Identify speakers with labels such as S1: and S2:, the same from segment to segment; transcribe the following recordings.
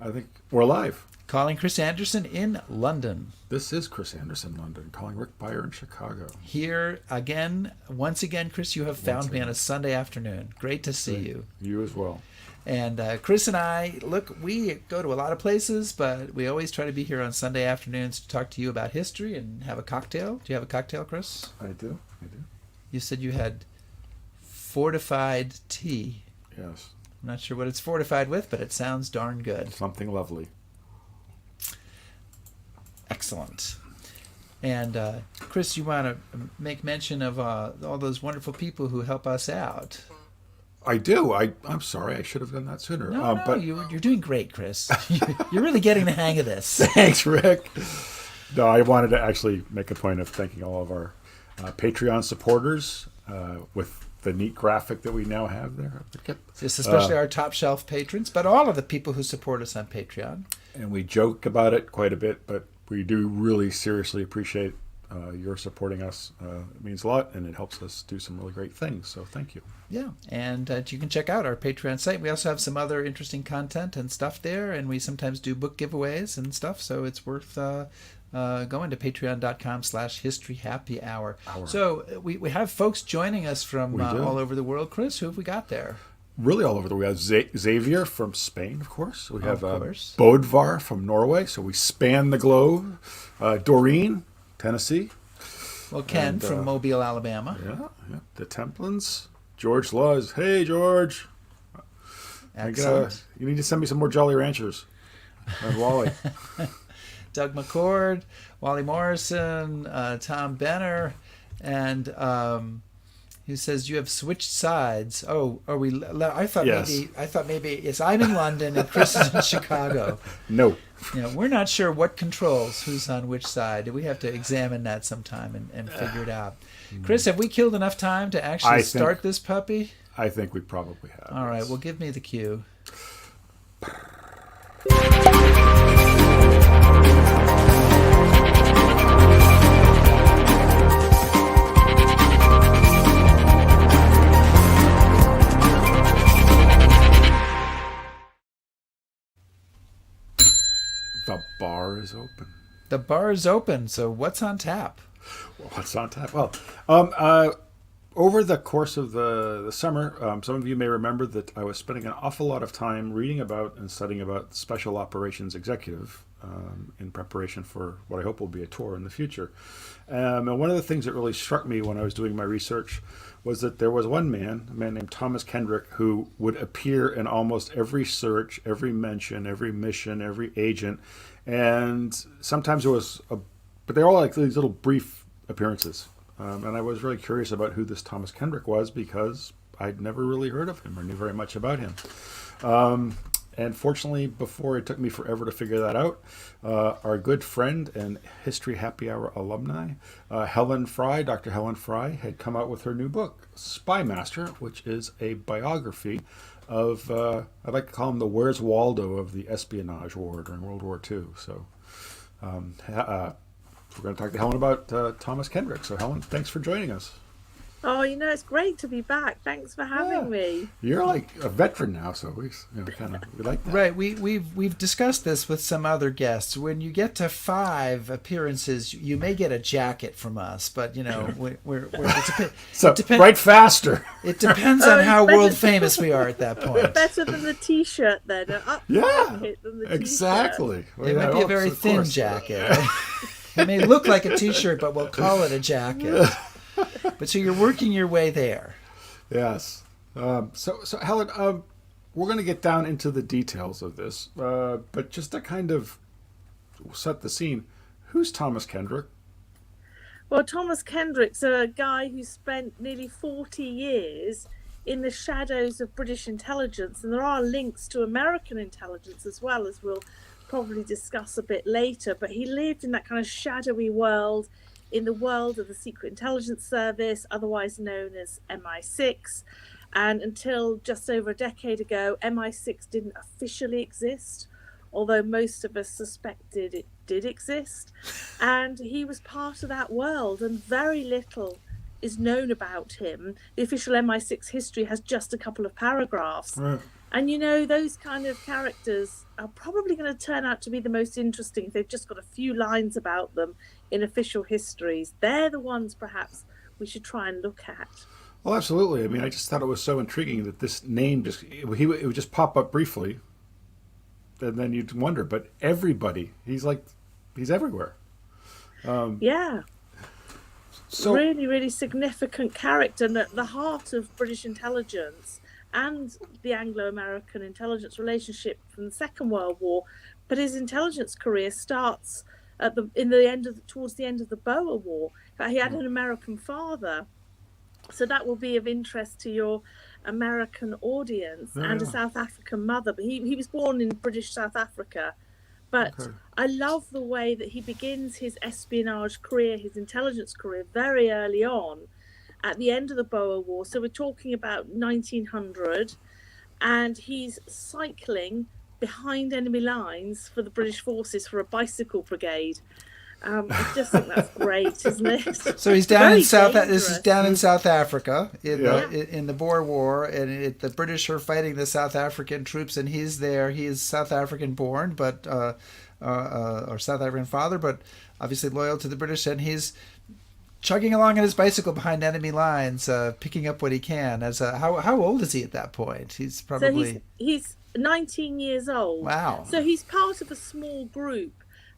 S1: I think we're live.
S2: Calling Chris Anderson in London.
S1: This is Chris Anderson, London, calling Rick Beyer in Chicago.
S2: Here again, once again, Chris, you have found me on a Sunday afternoon. Great to see you.
S1: You as well.
S2: And Chris and I, look, we go to a lot of places, but we always try to be here on Sunday afternoons to talk to you about history and have a cocktail. Do you have a cocktail, Chris?
S1: I do.
S2: You said you had fortified tea.
S1: Yes.
S2: I'm not sure what it's fortified with, but it sounds darn good.
S1: Something lovely.
S2: Excellent. And Chris, you want to make mention of all those wonderful people who help us out.
S1: I do. I'm sorry. I should have done that sooner.
S2: But you're doing great, Chris. You're really getting the hang of this.
S1: Thanks, Rick. No, I wanted to actually make a point of thanking all of our Patreon supporters with the neat graphic that we now have there.
S2: Just especially our top shelf patrons, but all of the people who support us on Patreon.
S1: And we joke about it quite a bit, but we do really seriously appreciate your supporting us. It means a lot, and it helps us do some really great things. So thank you.
S2: Yeah, and you can check out our Patreon site. We also have some other interesting content and stuff there, and we sometimes do book giveaways and stuff. So it's worth going to patreon.com/historyhappyhour. So we have folks joining us from all over the world. Chris, who have we got there?
S1: Really all over the world. We have Xavier from Spain, of course. We have Bodvar from Norway. So we span the globe. Doreen, Tennessee.
S2: Well, Ken from Mobile, Alabama.
S1: Yeah. The Templins. George Laws. Hey, George.
S2: Excellent.
S1: You need to send me some more Jolly Ranchers. And Wally.
S2: Doug McCord, Wally Morrison, Tom Benner, and who says you have switched sides. Oh, are we? I thought maybe it's I'm in London and Chris is in Chicago.
S1: No.
S2: We're not sure what controls who's on which side. We have to examine that sometime and figure it out. Chris, have we killed enough time to actually start this puppy?
S1: I think we probably have.
S2: All right. Well, give me the cue.
S1: The bar is open.
S2: The bar is open. So what's on tap?
S1: What's on tap? Well, over the course of the summer, some of you may remember that I was spending an awful lot of time reading about and studying about Special Operations Executive in preparation for what I hope will be a tour in the future. And one of the things that really struck me when I was doing my research was that there was a man named Thomas Kendrick, who would appear in almost every search, every mention, every mission, every agent. And sometimes it was, but they're all like these little brief appearances. And I was really curious about who this Thomas Kendrick was because I'd never really heard of him or knew very much about him. And fortunately, before it took me forever to figure that out, our good friend and History Happy Hour alumni, Helen Fry, Dr. Helen Fry, had come out with her new book, Spymaster, which is a biography of, I'd like to call him the Where's Waldo of the espionage war during World War II. So we're going to talk to Helen about Thomas Kendrick. So Helen, thanks for joining us.
S3: Oh, it's great to be back. Thanks for having me.
S1: You're like a veteran now, so we like that.
S2: Right. We've discussed this with some other guests. When you get to 5 appearances, you may get a jacket from us, but
S1: write faster.
S2: It depends on how world famous we are at that point.
S3: Better than the T-shirt, then. Than the
S1: exactly.
S2: It might be a very thin jacket. It may look like a T-shirt, but we'll call it a jacket. But so you're working your way there.
S1: Yes. So Helen, we're going to get down into the details of this, but just to kind of set the scene, who's Thomas Kendrick?
S3: Well, Thomas Kendrick's a guy who spent nearly 40 years in the shadows of British intelligence, and there are links to American intelligence as well, as we'll probably discuss a bit later. But he lived in that kind of shadowy world, in the world of the Secret Intelligence Service, otherwise known as MI6. And until just over a decade ago, MI6 didn't officially exist, although most of us suspected it did exist. And he was part of that world, and very little is known about him. The official MI6 history has just a couple of paragraphs.
S1: Right.
S3: And you know, those kind of characters are probably going to turn out to be the most interesting if they've just got a few lines about them in official histories. They're the ones perhaps we should try and look at.
S1: Well, absolutely. I mean, I just thought it was so intriguing that this name it would just pop up briefly, and then you'd wonder. But everybody, he's everywhere.
S3: Yeah.
S1: So
S3: Really, really significant character and at the heart of British intelligence and the Anglo-American intelligence relationship from the Second World War. But his intelligence career starts towards the end of the Boer War. In fact, he had an American father, so that will be of interest to your American audience, and a South African mother. But he was born in British South Africa. But
S1: okay.
S3: I love the way that he begins his espionage career, his intelligence career, very early on, at the end of the Boer War. So we're talking about 1900, and he's cycling behind enemy lines for the British forces for a bicycle brigade. I just think that's great, isn't it?
S2: So he's down in South.
S3: Dangerous.
S2: This is down in South Africa
S1: Yeah.
S2: in the Boer War, and the British are fighting the South African troops, and he's there. He is South African born, but or South African father, but obviously loyal to the British, and he's chugging along on his bicycle behind enemy lines, picking up what he can. How old is he at that point? He's probably
S3: So he's 19 years old.
S2: Wow.
S3: So he's part of a small group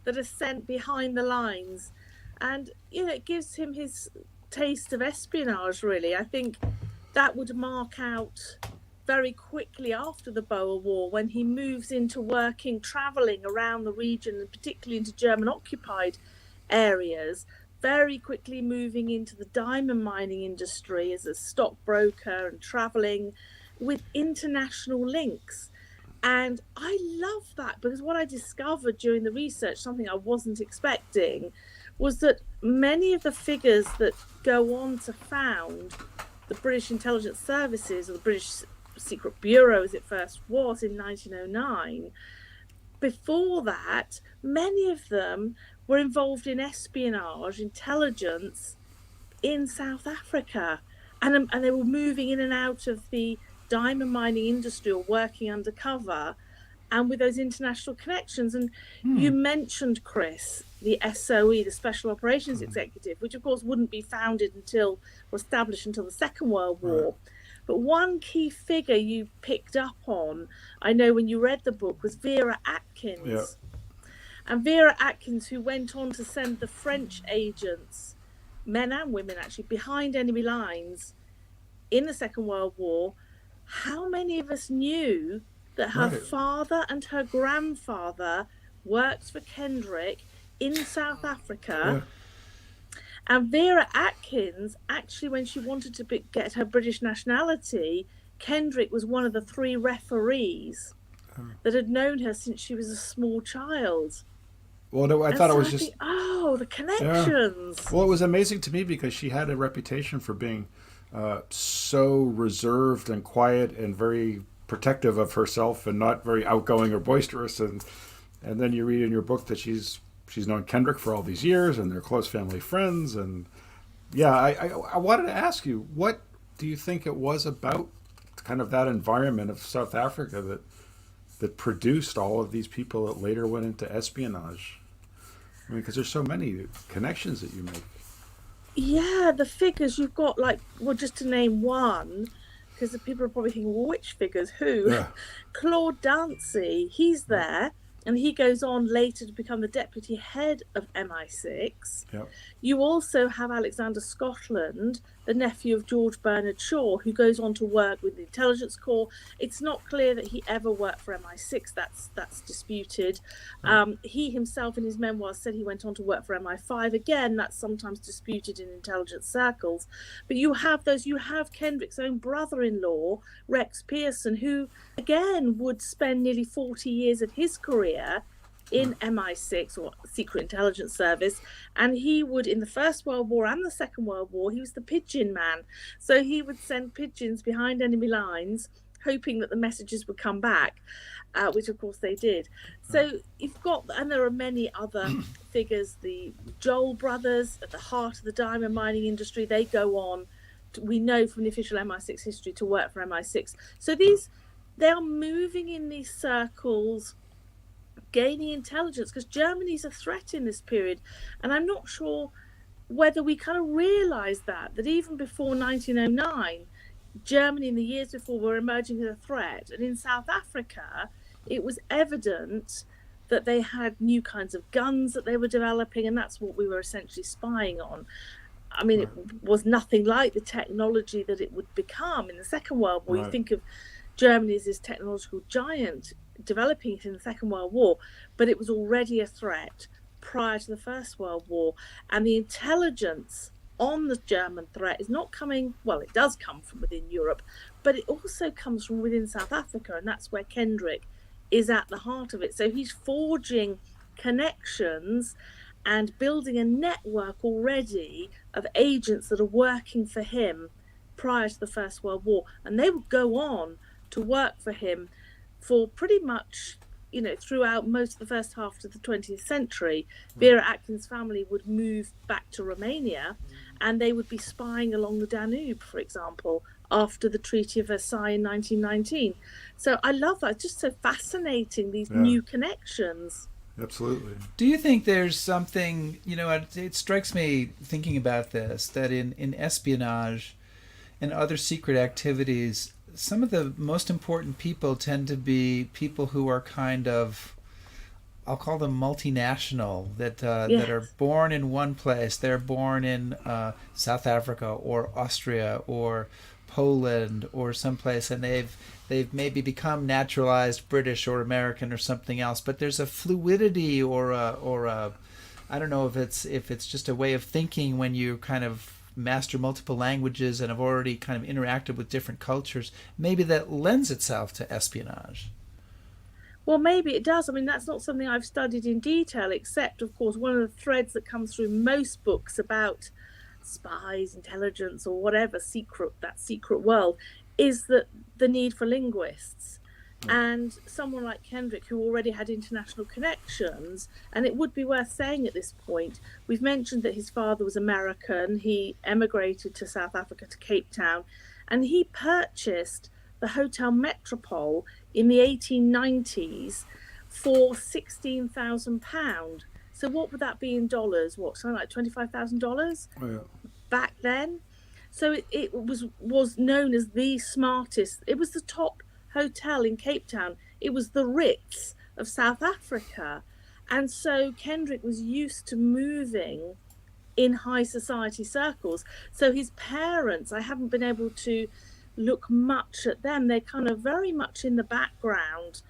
S3: that are sent behind the lines, and you know, it gives him his taste of espionage. Really, I think that would mark out very quickly after the Boer War when he moves into traveling around the region, and particularly into German occupied areas, very quickly moving into the diamond mining industry as a stockbroker and traveling with international links. And I love that, because what I discovered during the research, something I wasn't expecting, was that many of the figures that go on to found the British Intelligence Services, or the British Secret Bureau as it first was in 1909, before that, many of them were involved in espionage, intelligence in South Africa. And they were moving in and out of the diamond mining industry or working undercover, and with those international connections. And you mentioned, Chris, the SOE, the Special Operations Executive, which of course wouldn't be founded or established until the Second World War. Right. But one key figure you picked up on, I know when you read the book, was Vera Atkins.
S1: Yeah.
S3: And Vera Atkins, who went on to send the French agents, men and women actually, behind enemy lines in the Second World War. How many of us knew that her father and her grandfather worked for Kendrick in South Africa? Yeah. And Vera Atkins, actually, when she wanted to get her British nationality, Kendrick was one of the 3 referees that had known her since she was a small child.
S1: Well, I thought it was just...
S3: the connections.
S1: Yeah. Well, it was amazing to me because she had a reputation for being so reserved and quiet and very protective of herself and not very outgoing or boisterous. And then you read in your book that she's known Kendrick for all these years and they're close family friends. And yeah, I wanted to ask you, what do you think it was about kind of that environment of South Africa that produced all of these people that later went into espionage? I mean, because there's so many connections that you make.
S3: Yeah, the figures you've got, just to name one, because the people are probably thinking, well, which figures? Who? Yeah. Claude Dancy, he's there, and he goes on later to become the deputy head of MI6. Yep. You also have Alexander Scotland, the nephew of George Bernard Shaw, who goes on to work with the Intelligence Corps. It's not clear that he ever worked for MI6. That's disputed. He himself, in his memoirs, said he went on to work for MI5. Again, that's sometimes disputed in intelligence circles. But you have Kendrick's own brother-in-law, Rex Pearson, who, again, would spend nearly 40 years of his career in MI6, or Secret Intelligence Service, and he would, in the First World War and the Second World War, he was the pigeon man. So he would send pigeons behind enemy lines, hoping that the messages would come back, which of course they did. So you've got, and there are many other figures, the Joel brothers at the heart of the diamond mining industry. They go on, we know from the official MI6 history, to work for MI6. So these they are moving in these circles, gaining intelligence, because Germany's a threat in this period. And I'm not sure whether we kind of realize that even before 1909, Germany in the years before were emerging as a threat. And in South Africa, it was evident that they had new kinds of guns that they were developing, and that's what we were essentially spying on. I mean, it was nothing like the technology that it would become in the Second World War. You think of Germany as this technological giant developing it in the Second World War, but it was already a threat prior to the First World War. And the intelligence on the German threat is not coming, well, it does come from within Europe, but it also comes from within South Africa, and that's where Kendrick is at the heart of it. So he's forging connections and building a network already of agents that are working for him prior to the First World War. And they would go on to work for him for pretty much, you know, throughout most of the first half of the 20th century. Vera Atkins' family would move back to Romania, and they would be spying along the Danube, for example, after the Treaty of Versailles in 1919. So I love that. It's just so fascinating, these new connections.
S1: Absolutely.
S2: Do you think there's something, you know, it strikes me thinking about this, that in espionage and other secret activities, some of the most important people tend to be people who are kind of, I'll call them multinational, that are born in one place. They're born in South Africa or Austria or Poland or someplace, and they've maybe become naturalized British or American or something else. But there's a fluidity or a I don't know if it's just a way of thinking when you kind of master multiple languages and have already kind of interacted with different cultures, maybe that lends itself to espionage.
S3: Well, maybe it does. I mean, that's not something I've studied in detail, except, of course, one of the threads that comes through most books about spies, intelligence, or whatever secret world is that the need for linguists. And someone like Kendrick, who already had international connections, and it would be worth saying at this point, we've mentioned that his father was American. He emigrated to South Africa, to Cape Town, and he purchased the Hotel Metropole in the 1890s for £16,000. So what would that be in dollars? What, something like $25,000 back then? So it was known as the smartest. It was the top hotel in Cape Town. It was the Ritz of South Africa. And so Kendrick was used to moving in high society circles. So his parents, I haven't been able to look much at them. They're kind of very much in the background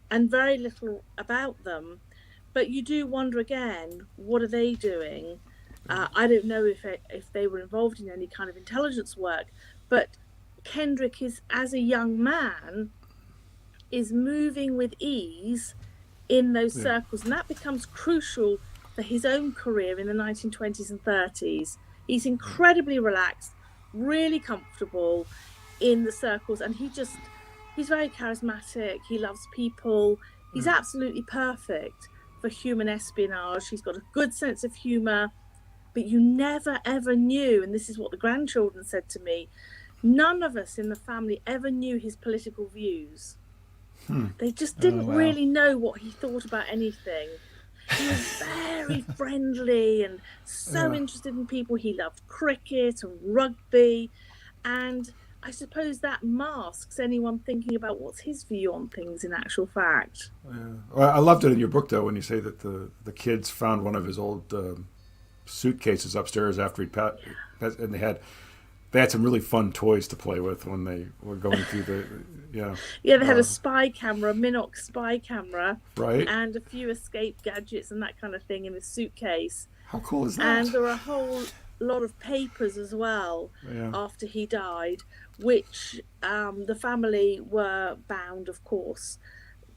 S3: and very little about them. But you do wonder again, what are they doing? I don't know if they were involved in any kind of intelligence work, but Kendrick is, as a young man, is moving with ease in those circles, and that becomes crucial for his own career in the 1920s and 30s. He's incredibly relaxed, really comfortable in the circles, and he's very charismatic. He loves people. He's absolutely perfect for human espionage. He's got a good sense of humor, but you never ever knew, and this is what the grandchildren said to me, none of us in the family ever knew his political views. They just didn't really know what he thought about anything. He was very friendly and so interested in people. He loved cricket and rugby, and I suppose that masks anyone thinking about what's his view on things in actual fact.
S1: Well, I loved it in your book, though, when you say that the kids found one of his old suitcases upstairs after he'd and they had some really fun toys to play with when they were going through the
S3: they had a spy camera, a Minox spy camera,
S1: right,
S3: and a few escape gadgets and that kind of thing in his suitcase.
S1: How cool is that?
S3: And there are a whole lot of papers as well after he died, which the family were bound, of course,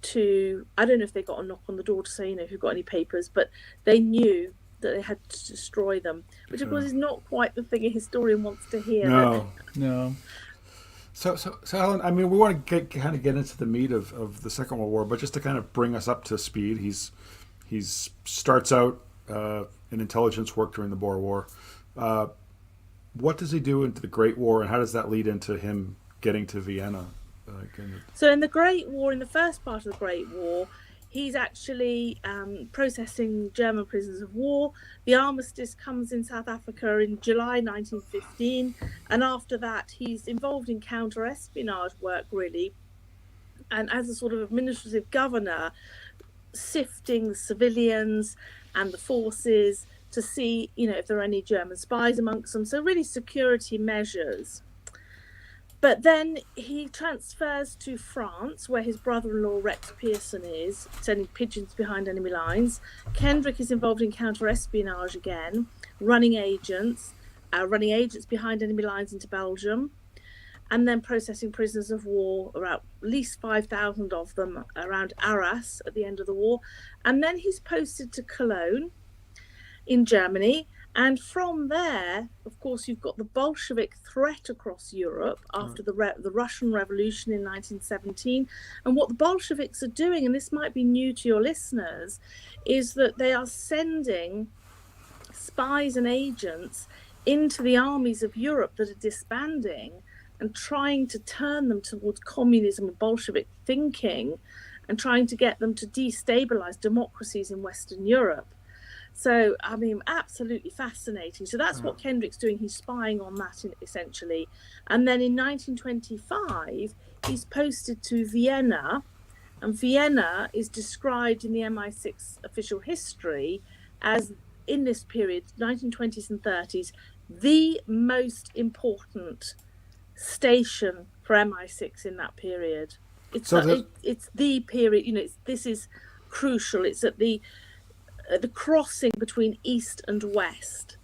S3: to, I don't know if they got a knock on the door to say, if you've got any papers, but they knew that they had to destroy them, which of course is not quite the thing a historian wants to hear.
S1: No. So Helen, I mean, we want to get into the meat of the Second World War, but just to kind of bring us up to speed, he's starts out in intelligence work during the Boer War. What does he do into the Great War, and how does that lead into him getting to Vienna
S3: So in the Great War, in the first part of the Great War, he's actually processing German prisoners of war. The armistice comes in South Africa in July 1915. And after that, he's involved in counter-espionage work, really. And as a sort of administrative governor, sifting the civilians and the forces to see, if there are any German spies amongst them. So really security measures. But then he transfers to France, where his brother-in-law Rex Pearson is, sending pigeons behind enemy lines. Kendrick is involved in counter-espionage again, running agents behind enemy lines into Belgium, and then processing prisoners of war, around at least 5,000 of them, around Arras at the end of the war. And then he's posted to Cologne in Germany. And from there, of course, you've got the Bolshevik threat across Europe after the Russian Revolution in 1917. And what the Bolsheviks are doing, and this might be new to your listeners, is that they are sending spies and agents into the armies of Europe that are disbanding and trying to turn them towards communism and Bolshevik thinking and trying to get them to destabilize democracies in Western Europe. So, I mean, absolutely fascinating. So that's what Kendrick's doing. He's spying on that, essentially. And then in 1925, he's posted to Vienna. And Vienna is described in the MI6 official history as, in this period, 1920s and 30s, the most important station for MI6 in that period. It's the period, this is crucial. It's at the crossing between East and West.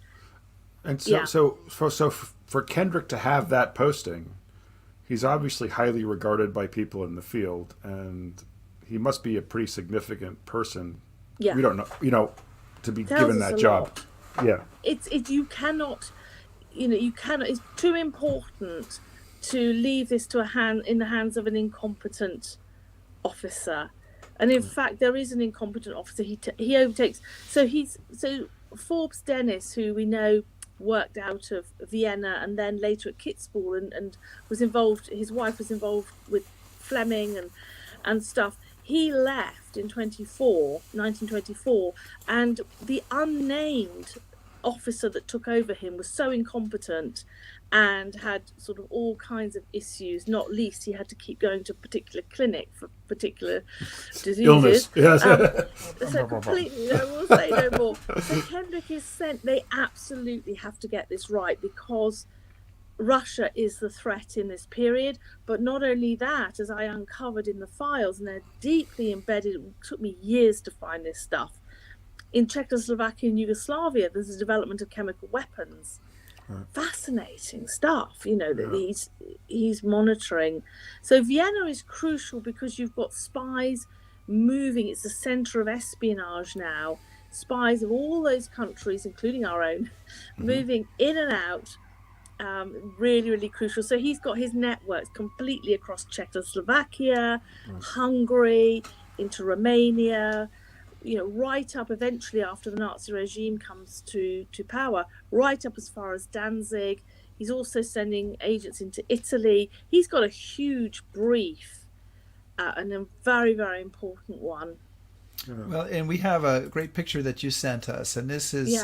S1: And so for Kendrick to have that posting, he's obviously highly regarded by people in the field, and he must be a pretty significant person.
S3: Yeah.
S1: We don't know, to be given that job.
S3: Lot. Yeah. It's it's too important to leave this in the hands of an incompetent officer. And in fact, there is an incompetent officer. He overtakes. So Forbes Dennis, who we know worked out of Vienna and then later at Kitzbühel and was involved. His wife was involved with Fleming and stuff. He left in 1924, and the unnamed officer that took over him was so incompetent and had sort of all kinds of issues, not least he had to keep going to a particular clinic for particular diseases.
S1: Illness, yes.
S3: So completely, we'll say no more. So Kendrick is sent, they absolutely have to get this right because Russia is the threat in this period. But not only that, as I uncovered in the files, and they're deeply embedded, it took me years to find this stuff, in Czechoslovakia and Yugoslavia, there's a development of chemical weapons. Right. Fascinating stuff, that he's monitoring. So Vienna is crucial because you've got spies moving. It's the center of espionage now. Spies of all those countries, including our own, moving in and out. Really, really crucial. So he's got his networks completely across Czechoslovakia, Hungary, into Romania, right up eventually after the Nazi regime comes to power, right up as far as Danzig. He's also sending agents into Italy. He's got a huge brief and a very, very important one.
S2: Well, and we have a great picture that you sent us, and this is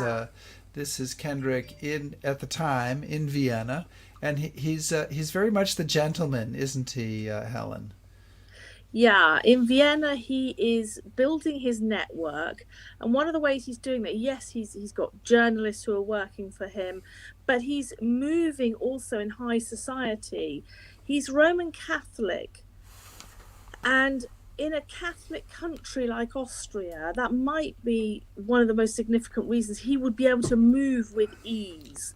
S2: Kendrick at the time in Vienna, and he's very much the gentleman, isn't he, Helen?
S3: Yeah, in Vienna, he is building his network. And one of the ways he's doing that, yes, he's got journalists who are working for him, but he's moving also in high society. He's Roman Catholic. And in a Catholic country like Austria, that might be one of the most significant reasons he would be able to move with ease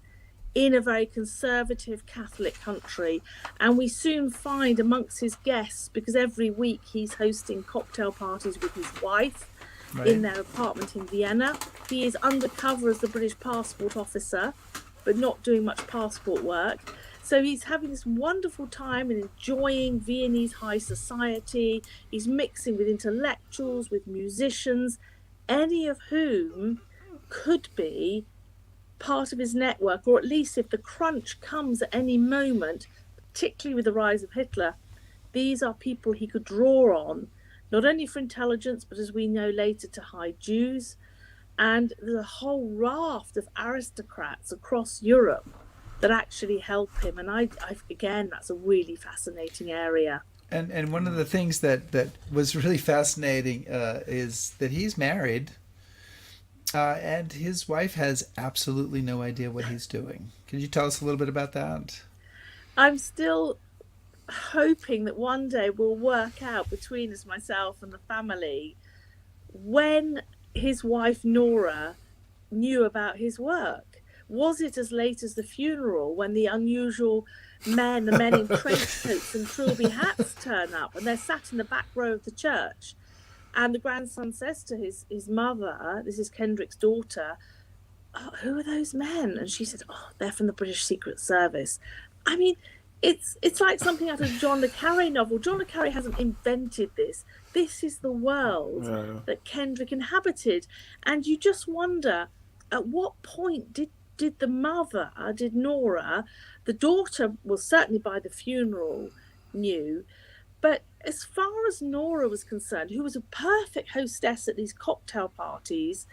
S3: in a very conservative Catholic country. And we soon find amongst his guests, because every week he's hosting cocktail parties with his wife in their apartment in Vienna. He is undercover as the British passport officer, but not doing much passport work. So he's having this wonderful time and enjoying Viennese high society. He's mixing with intellectuals, with musicians, any of whom could be part of his network, or at least if the crunch comes at any moment, particularly with the rise of Hitler, these are people he could draw on, not only for intelligence, but as we know later, to hide Jews. And there's a whole raft of aristocrats across Europe that actually help him. And again, that's a really fascinating area.
S2: And one of the things that was really fascinating is that he's married, and his wife has absolutely no idea what he's doing. Can you tell us a little bit about that?
S3: I'm still hoping that one day we'll work out between us, myself and the family, when his wife Nora knew about his work. Was it as late as the funeral, when the unusual the men in trench coats and trilby hats turn up, and they're sat in the back row of the church, and the grandson says to his mother, this is Kendrick's daughter, "Oh, who are those men?" And she said, "Oh, they're from the British Secret Service." I mean, it's like something out of a John le Carré novel. John le Carré hasn't invented this. This is the world that Kendrick inhabited. And you just wonder, at what point did Nora, the daughter, well, certainly by the funeral, knew. But as far as Nora was concerned, who was a perfect hostess at these cocktail parties,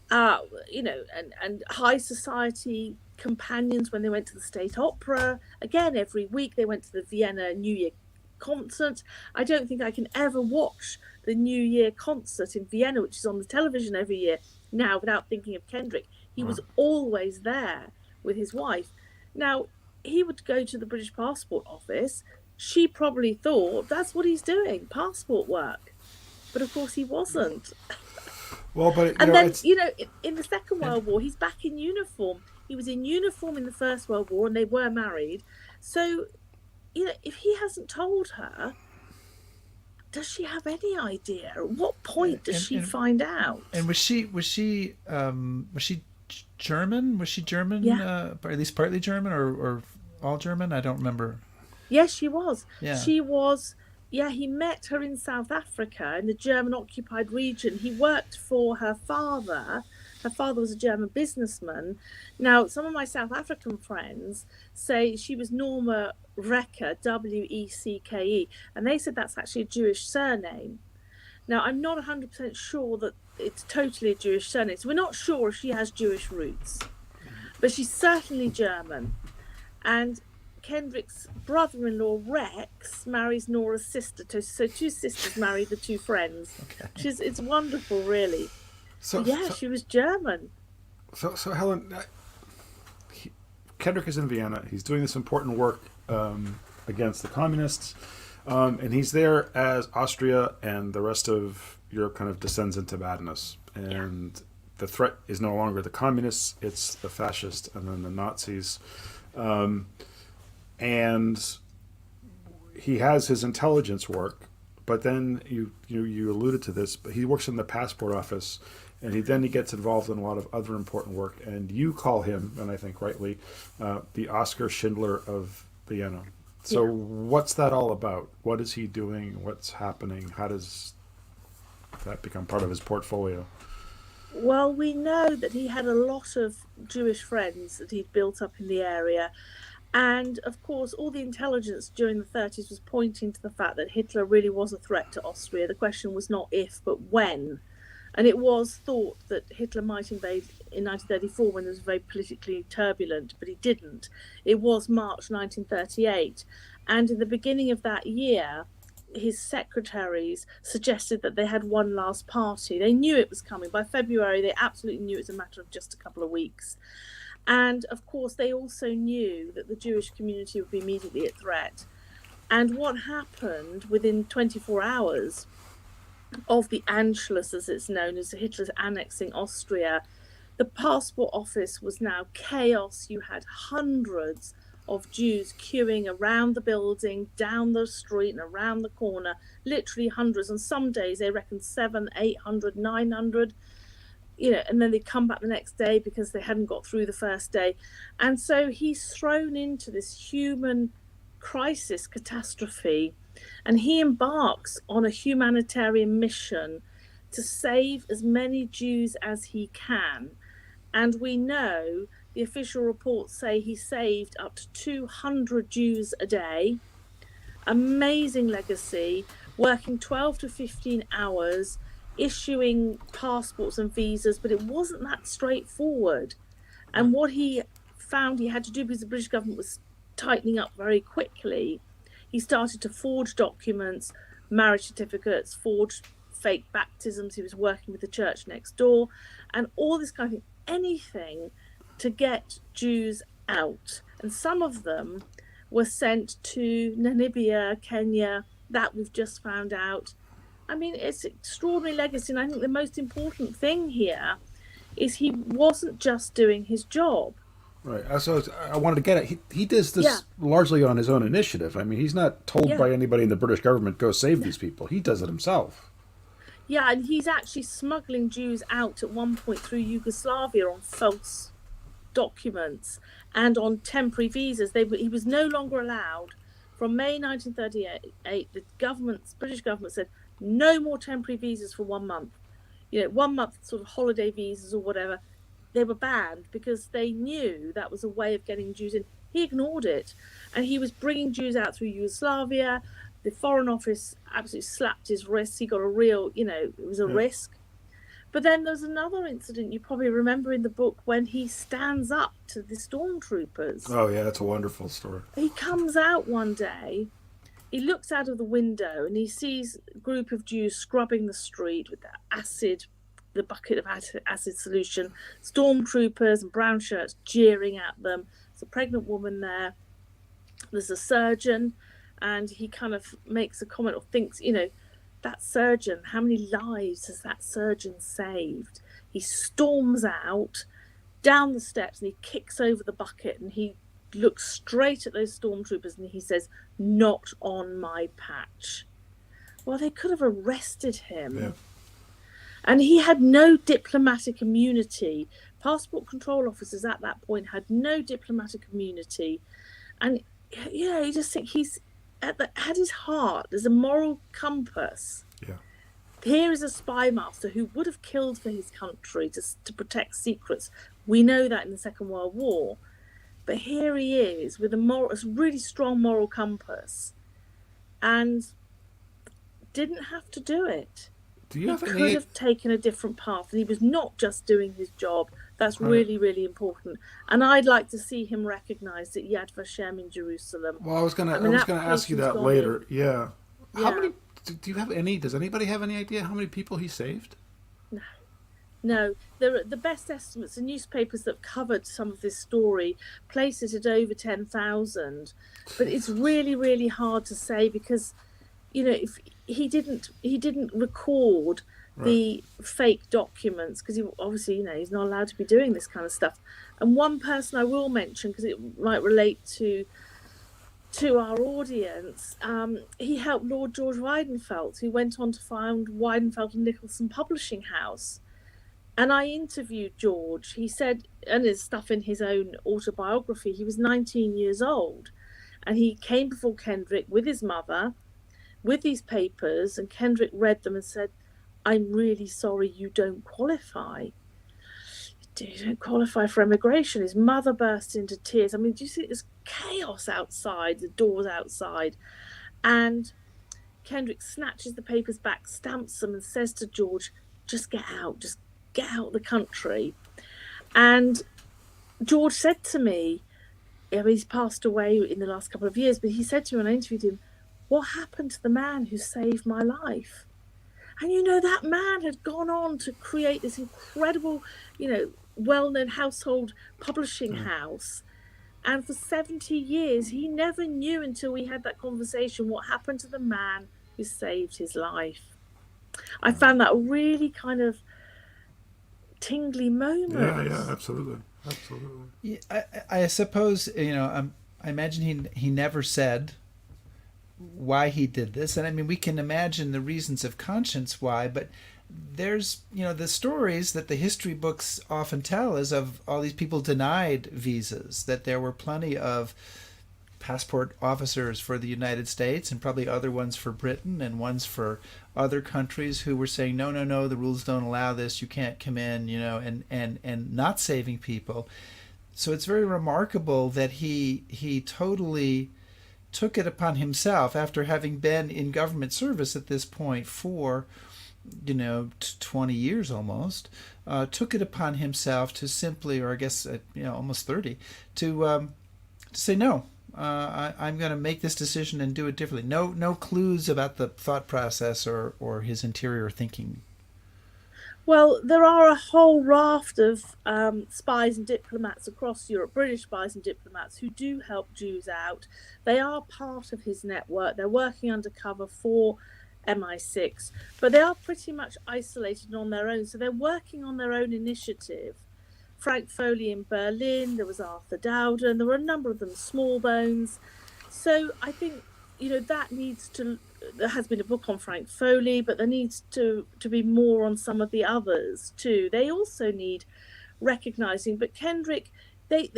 S3: and high society companions when they went to the State Opera, again, every week they went to the Vienna New Year concert. I don't think I can ever watch the New Year concert in Vienna, which is on the television every year now, without thinking of Kendrick. He was always there with his wife. Now, he would go to the British Passport Office. She probably thought that's what he's doing, passport work. But of course he wasn't.
S1: Well, but
S3: and then, in the Second World War, he's back in uniform. He was in uniform in the First World War, and they were married. So, if he hasn't told her, does she have any idea? At what point does she find out?
S2: And was she German? Was she German?
S3: Yeah.
S2: At least partly German, or all German? I don't remember.
S3: Yes, she was.
S2: Yeah.
S3: She was. Yeah, he met her in South Africa in the German-occupied region. He worked for her father. Her father was a German businessman. Now, some of my South African friends say she was Norma Wrecke, W-E-C-K-E, and they said that's actually a Jewish surname. Now, I'm not 100% sure that it's totally a Jewish surname, so we're not sure if she has Jewish roots. But she's certainly German. And Kendrick's brother-in-law, Rex, marries Nora's sister. So two sisters marry the two friends.
S2: Okay.
S3: It's wonderful, really. So she was German.
S1: So Helen, Kendrick is in Vienna. He's doing this important work against the communists. And he's there as Austria and the rest of Europe kind of descends into madness. And the threat is no longer the communists, it's the fascists and then the Nazis. And he has his intelligence work, but then you alluded to this, but he works in the passport office, and he gets involved in a lot of other important work, and you call him, and I think rightly, the Oskar Schindler of Vienna. So what's that all about? What is he doing? What's happening? How does that become part of his portfolio?
S3: Well, we know that he had a lot of Jewish friends that he'd built up in the area. And, of course, all the intelligence during the 30s was pointing to the fact that Hitler really was a threat to Austria. The question was not if, but when. And it was thought that Hitler might invade in 1934 when it was very politically turbulent, but he didn't. It was March 1938. And in the beginning of that year, his secretaries suggested that they had one last party. They knew it was coming. By February, they absolutely knew it was a matter of just a couple of weeks. And, of course, they also knew that the Jewish community would be immediately at threat. And what happened within 24 hours of the Anschluss, as it's known, as Hitler's annexing Austria, the passport office was now chaos. You had hundreds of Jews queuing around the building, down the street and around the corner, literally hundreds. And some days they reckon 700, 800, 900. And then they come back the next day because they hadn't got through the first day. And so he's thrown into this human crisis, catastrophe, and he embarks on a humanitarian mission to save as many Jews as he can. And we know the official reports say he saved up to 200 Jews a day. amazing legacy, working 12 to 15 hours, issuing passports and visas, but it wasn't that straightforward. And what he found he had to do, because the British government was tightening up very quickly, he started to forge documents, marriage certificates, forge fake baptisms. He was working with the church next door, and all this kind of thing, anything to get Jews out. And some of them were sent to Namibia, Kenya, that we've just found out. I mean, it's extraordinary legacy. And I think the most important thing here is he wasn't just doing his job.
S1: Right. So I wanted to get it. He does this largely on his own initiative. I mean, he's not told by anybody in the British government, go save these people. He does it himself.
S3: Yeah, and he's actually smuggling Jews out at one point through Yugoslavia on false documents and on temporary visas. He was no longer allowed. From May 1938, the British government said, no more temporary visas for 1 month. 1 month sort of holiday visas or whatever. They were banned because they knew that was a way of getting Jews in. He ignored it. And he was bringing Jews out through Yugoslavia. The Foreign Office absolutely slapped his wrists. He got a real, it was a risk. But then there's another incident you probably remember in the book when he stands up to the stormtroopers.
S1: Oh, yeah, that's a wonderful story.
S3: He comes out one day, he looks out of the window and he sees a group of Jews scrubbing the street with the bucket of acid solution, stormtroopers and brown shirts jeering at them. There's a pregnant woman there. There's a surgeon, and he kind of makes a comment or thinks, that surgeon, how many lives has that surgeon saved? He storms out down the steps and he kicks over the bucket and he looks straight at those stormtroopers and he says, not on my patch. Well, they could have arrested him. Yeah. And he had no diplomatic immunity. Passport control officers at that point had no diplomatic immunity. And, you just think he's at his heart, there's a moral compass.
S1: Yeah.
S3: Here is a spymaster who would have killed for his country to protect secrets. We know that in the Second World War. But here he is with a really strong moral compass and didn't have to do it. He could have taken a different path, and he was not just doing his job. That's really, really important. And I'd like to see him recognised at Yad Vashem in Jerusalem.
S1: Well, I was going to ask you that later. Yeah. How many? Do you have any? Does anybody have any idea how many people he saved?
S3: No. The best estimates, the newspapers that covered some of this story place it at over 10,000. But it's really, really hard to say because, if he didn't record the fake documents because obviously he's not allowed to be doing this kind of stuff. And one person I will mention because it might relate to our audience, he helped Lord George Weidenfeld, who went on to found Weidenfeld and Nicholson Publishing House. And I interviewed George. He said, and there's stuff in his own autobiography, he was 19 years old and he came before Kendrick with his mother with these papers, and Kendrick read them and said, I'm really sorry you don't qualify. You don't qualify for emigration. His mother burst into tears. I mean, do you see there's chaos outside, the doors outside? And Kendrick snatches the papers back, stamps them and says to George, just get out of the country. And George said to me, he's passed away in the last couple of years, but he said to me when I interviewed him, what happened to the man who saved my life? And that man had gone on to create this incredible, well-known household publishing house. And for 70 years, he never knew until we had that conversation what happened to the man who saved his life. I found that a really kind of tingly moment.
S1: Yeah, absolutely.
S2: Yeah, I suppose, I imagine he never said why he did this. And I mean, we can imagine the reasons of conscience why, but there's, the stories that the history books often tell is of all these people denied visas, that there were plenty of passport officers for the United States and probably other ones for Britain and ones for other countries who were saying, no, the rules don't allow this, you can't come in, and not saving people. So it's very remarkable that he totally took it upon himself, after having been in government service at this point for 20 years almost, took it upon himself to simply, or I guess almost 30, to say no. I'm going to make this decision and do it differently. No clues about the thought process or his interior thinking.
S3: Well, there are a whole raft of spies and diplomats across Europe, British spies and diplomats, who do help Jews out. They are part of his network. They're working undercover for MI6, but they are pretty much isolated on their own. So they're working on their own initiative. Frank Foley in Berlin, there was Arthur Dowden, there were a number of them, Smallbones. So I think, that needs to... There has been a book on Frank Foley, but there needs to be more on some of the others too. They also need recognizing. But Kendrick, they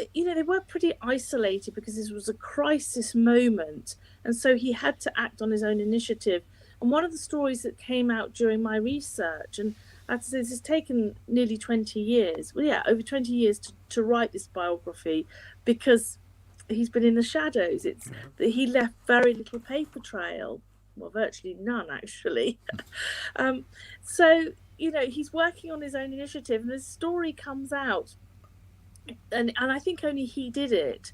S3: were pretty isolated because this was a crisis moment, and so he had to act on his own initiative. And one of the stories that came out during my research, and I have to say this has taken nearly 20 years, over 20 years to write this biography, because he's been in the shadows. It's that he left very little paper trail. Well, virtually none, actually. So, he's working on his own initiative, and the story comes out, and I think only he did it.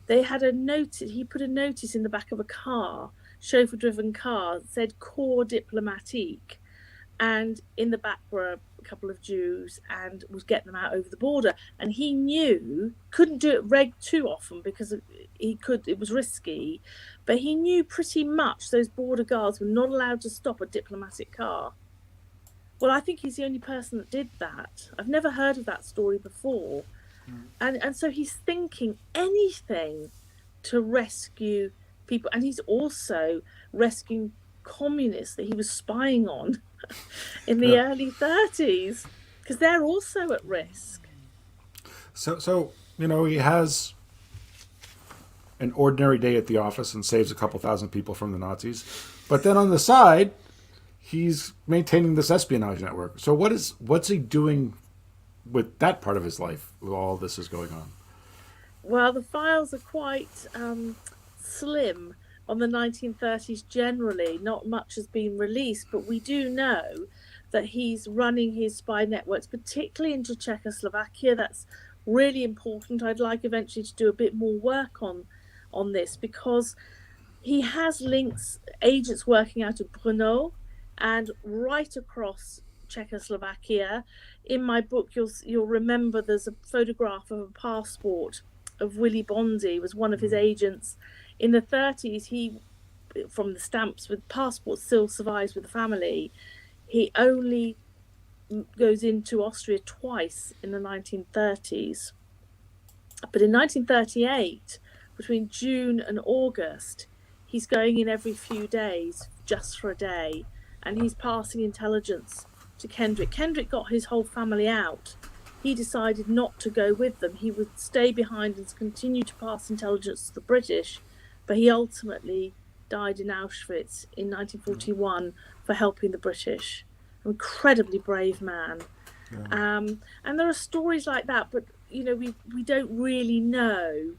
S3: They had a notice, he put a notice in the back of a car, chauffeur-driven car, that said Corps Diplomatique, and in the back were a couple of Jews, and was getting them out over the border. And he knew, couldn't do it too often because it was risky, but he knew pretty much those border guards were not allowed to stop a diplomatic car. Well, I think he's the only person that did that. I've never heard of that story before. And so he's thinking anything to rescue people. And he's also rescuing communists that he was spying on in the early 30s, because they're also at risk.
S1: So he has an ordinary day at the office and saves a couple thousand people from the Nazis, but then on the side he's maintaining this espionage network. So what's he doing with that part of his life while all this is going on?
S3: Well, the files are quite slim on the 1930s generally. Not much has been released, but we do know that he's running his spy networks, particularly into Czechoslovakia. That's really important. I'd like eventually to do a bit more work on this, because he has links, agents working out of Brno and right across Czechoslovakia. In my book, you'll remember there's a photograph of a passport of Willy Bondy, was one of his agents. In the 30s, he, from the stamps with passport still survives with the family, he only goes into Austria twice in the 1930s. But in 1938, between June and August, he's going in every few days, just for a day, and he's passing intelligence to Kendrick. Kendrick got his whole family out. He decided not to go with them. He would stay behind and continue to pass intelligence to the British, but he ultimately died in Auschwitz in 1941 for helping the British. An incredibly brave man. Yeah. And there are stories like that, but we don't really know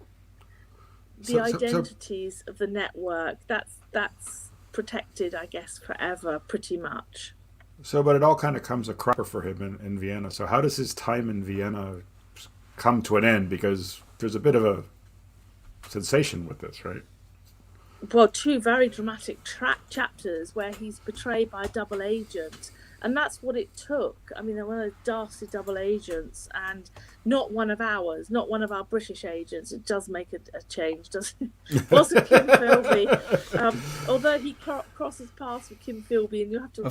S3: the identities of the network. That's protected, I guess, forever, pretty much.
S1: So, but it all kind of comes a cropper for him in Vienna. So how does his time in Vienna come to an end? Because there's a bit of a sensation with this, right?
S3: Well, two very dramatic chapters where he's betrayed by a double agent. And that's what it took. I mean, they're one of those dastardly double agents, and not one of ours, not one of our British agents. It does make a change, doesn't it? Wasn't Kim Philby. Although he crosses paths with Kim Philby, and you have to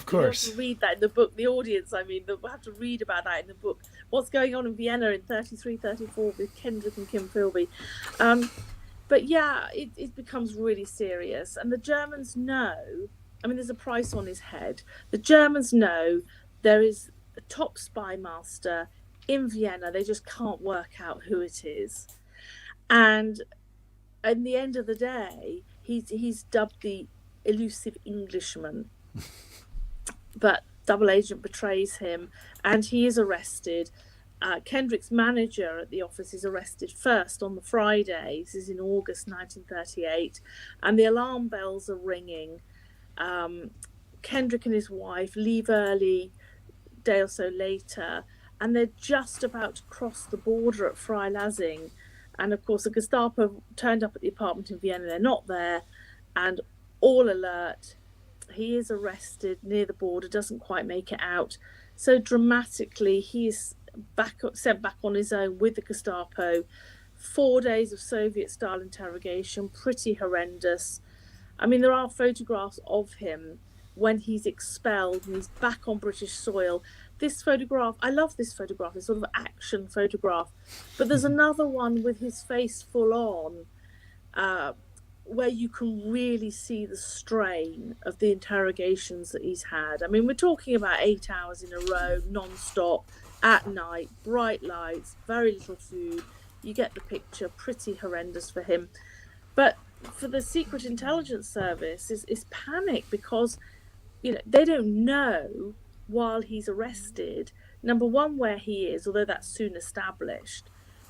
S3: read that in the book. The audience, they'll have to read about that in the book. What's going on in Vienna in 33, 34 with Kendrick and Kim Philby. But yeah, it becomes really serious. And the Germans know... there's a price on his head. The Germans know there is a top spymaster in Vienna. They just can't work out who it is. And at the end of the day, he's dubbed the elusive Englishman. But double agent betrays him, and he is arrested. Kendrick's manager at the office is arrested first on the Friday. This is in August 1938, and the alarm bells are ringing. Kendrick and his wife leave early, a day or so later, and they're just about to cross the border at Freilassing. And of course, the Gestapo turned up at the apartment in Vienna. They're not there, and all alert. He is arrested near the border, doesn't quite make it out. So dramatically, he is sent back on his own with the Gestapo. 4 days of Soviet-style interrogation, pretty horrendous. I mean, there are photographs of him when he's expelled and he's back on British soil. This photograph, I love this photograph, this sort of action photograph. But there's another one with his face full on, where you can really see the strain of the interrogations that he's had. I mean, we're talking about 8 hours in a row, non-stop, at night, bright lights, very little food. You get the picture, pretty horrendous for him. But for the Secret Intelligence Service is panic because, they don't know while he's arrested, number one, where he is, although that's soon established,